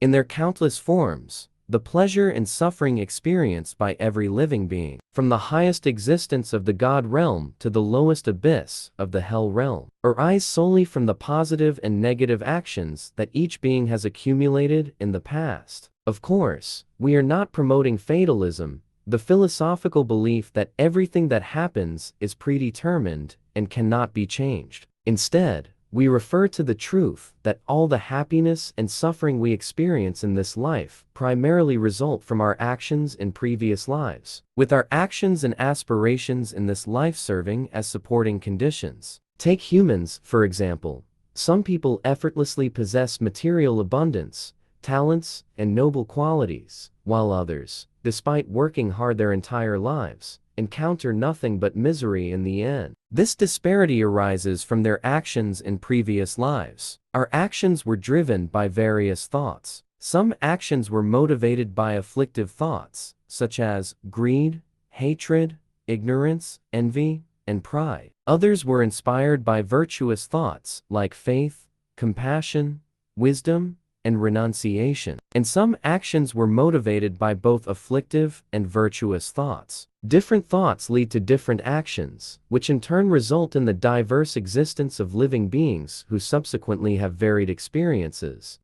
in their countless forms, the pleasure and suffering experienced by every living being, from the highest existence of the God realm to the lowest abyss of the hell realm, arise solely from the positive and negative actions that each being has accumulated in the past. Of course, we are not promoting fatalism, the philosophical belief that everything that happens is predetermined and cannot be changed. Instead, we refer to the truth that all the happiness and suffering we experience in this life primarily result from our actions in previous lives, with our actions and aspirations in this life serving as supporting conditions. Take humans, for example. Some people effortlessly possess material abundance, talents, and noble qualities, while others, despite working hard their entire lives, encounter nothing but misery in the end. This disparity arises from their actions in previous lives. Our actions were driven by various thoughts. Some actions were motivated by afflictive thoughts, such as greed, hatred, ignorance, envy, and pride. Others were inspired by virtuous thoughts like faith, compassion, wisdom, and renunciation. And some actions were motivated by both afflictive and virtuous thoughts. Different thoughts lead to different actions, which in turn result in the diverse existence of living beings who subsequently have varied experiences.